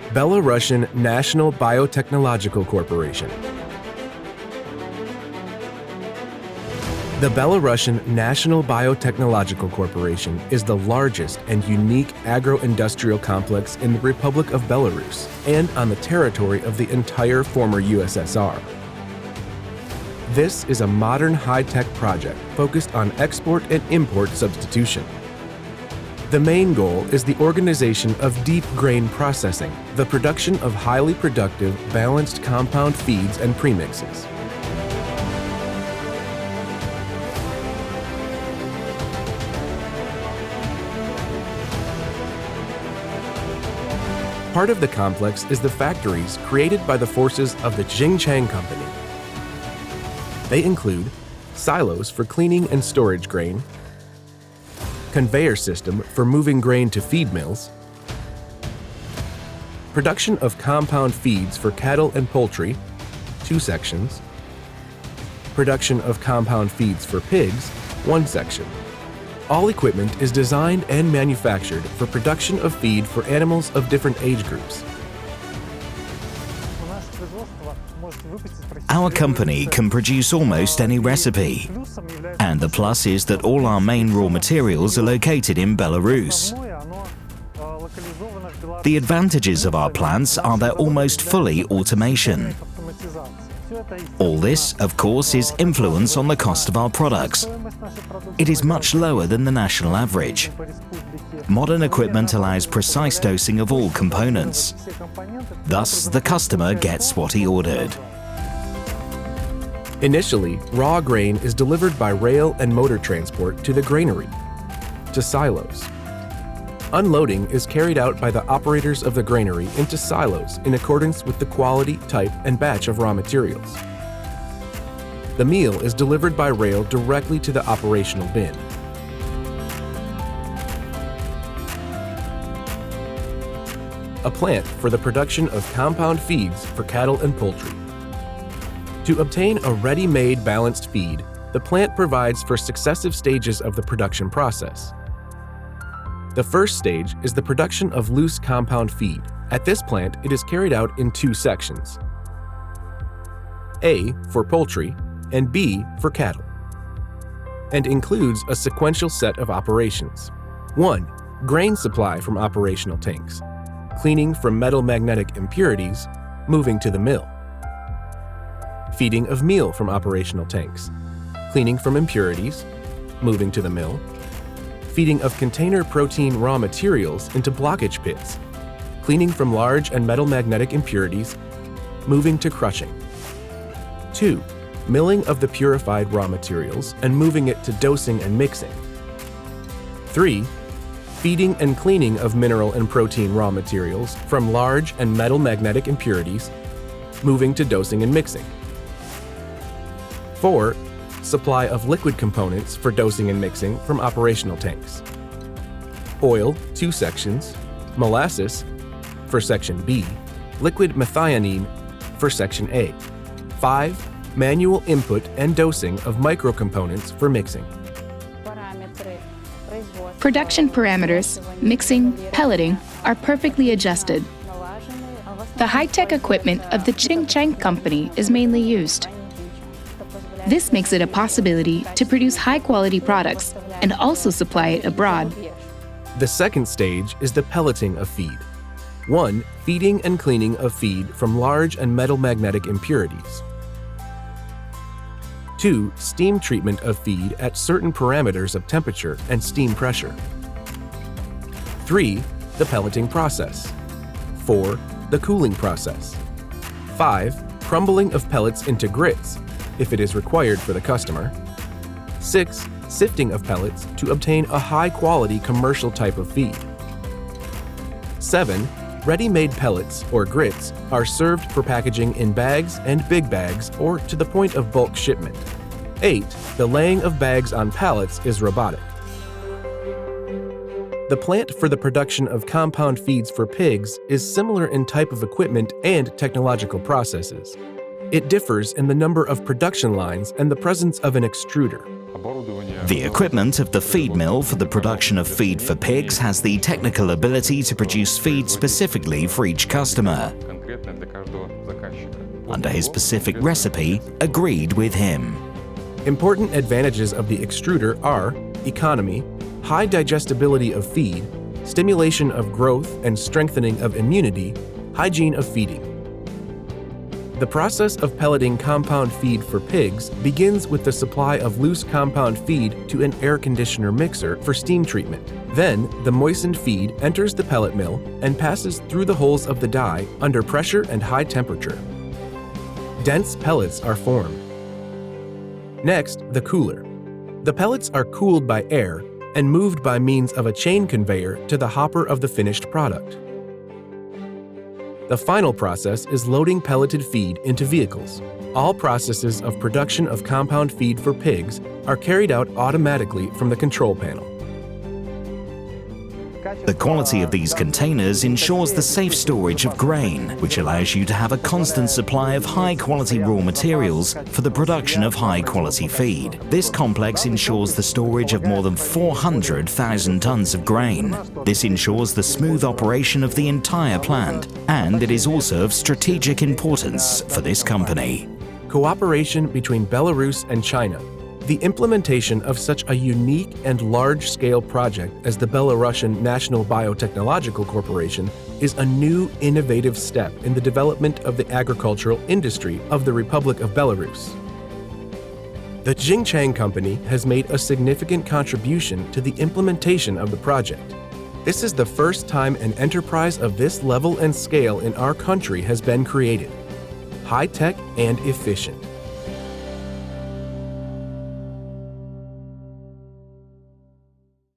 Belarusian National Biotechnological Corporation. The Belarusian National Biotechnological Corporation is the largest and unique agro-industrial complex in the Republic of Belarus and on the territory of the entire former USSR. This is a modern high-tech project focused on export and import substitution. The main goal is the organization of deep grain processing, the production of highly productive, balanced compound feeds and premixes. Part of the complex is the factories created by the forces of the Zheng Chang Company. They include silos for cleaning and storage grain, conveyor system for moving grain to feed mills, production of compound feeds for cattle and poultry, 2 sections, production of compound feeds for pigs, 1 section. All equipment is designed and manufactured for production of feed for animals of different age groups. Our company can produce almost any recipe, and the plus is that all our main raw materials are located in Belarus. The advantages of our plants are their almost fully automation. All this, of course, is influence on the cost of our products. It is much lower than the national average. Modern equipment allows precise dosing of all components. Thus, the customer gets what he ordered. Initially, raw grain is delivered by rail and motor transport to the granary, to silos. Unloading is carried out by the operators of the granary into silos in accordance with the quality, type, and batch of raw materials. The meal is delivered by rail directly to the operational bin. A plant for the production of compound feeds for cattle and poultry. To obtain a ready-made balanced feed, the plant provides for successive stages of the production process. The first stage is the production of loose compound feed. At this plant, it is carried out in 2 sections. A for poultry and B for cattle, and includes a sequential set of operations. 1. Grain supply from operational tanks, cleaning from metal magnetic impurities, moving to the mill. Feeding of meal from operational tanks, cleaning from impurities, moving to the mill. Feeding of container protein raw materials into blockage pits, cleaning from large and metal magnetic impurities, moving to crushing. 2. Milling of the purified raw materials and moving it to dosing and mixing. 3. Feeding and cleaning of mineral and protein raw materials from large and metal magnetic impurities, moving to dosing and mixing. 4. Supply of liquid components for dosing and mixing from operational tanks. Oil, 2 sections, molasses for section B, liquid methionine for section A. 5. Manual input and dosing of microcomponents for mixing. Production parameters, mixing, pelleting are perfectly adjusted. The high-tech equipment of the Zheng Chang Company is mainly used. This makes it a possibility to produce high-quality products and also supply it abroad. The second stage is the pelleting of feed. 1. Feeding and cleaning of feed from large and metal magnetic impurities. 2. Steam treatment of feed at certain parameters of temperature and steam pressure. 3. The pelleting process. 4. The cooling process. 5. Crumbling of pellets into grits, if it is required for the customer. 6. Sifting of pellets to obtain a high-quality commercial type of feed. 7. Ready-made pellets, or grits, are served for packaging in bags and big bags or to the point of bulk shipment. 8. The laying of bags on pallets is robotic. The plant for the production of compound feeds for pigs is similar in type of equipment and technological processes. It differs in the number of production lines and the presence of an extruder. The equipment of the feed mill for the production of feed for pigs has the technical ability to produce feed specifically for each customer, under his specific recipe agreed with him. Important advantages of the extruder are economy, high digestibility of feed, stimulation of growth and strengthening of immunity, hygiene of feeding. The process of pelleting compound feed for pigs begins with the supply of loose compound feed to an air conditioner mixer for steam treatment. Then, the moistened feed enters the pellet mill and passes through the holes of the die under pressure and high temperature. Dense pellets are formed. Next, the cooler. The pellets are cooled by air and moved by means of a chain conveyor to the hopper of the finished product. The final process is loading pelleted feed into vehicles. All processes of production of compound feed for pigs are carried out automatically from the control panel. The quality of these containers ensures the safe storage of grain, which allows you to have a constant supply of high-quality raw materials for the production of high-quality feed. This complex ensures the storage of more than 400,000 tons of grain. This ensures the smooth operation of the entire plant, and it is also of strategic importance for this company. Cooperation between Belarus and China. The implementation of such a unique and large-scale project as the Belarusian National Biotechnological Corporation is a new, innovative step in the development of the agricultural industry of the Republic of Belarus. The Zheng Chang Company has made a significant contribution to the implementation of the project. This is the first time an enterprise of this level and scale in our country has been created. High-tech and efficient.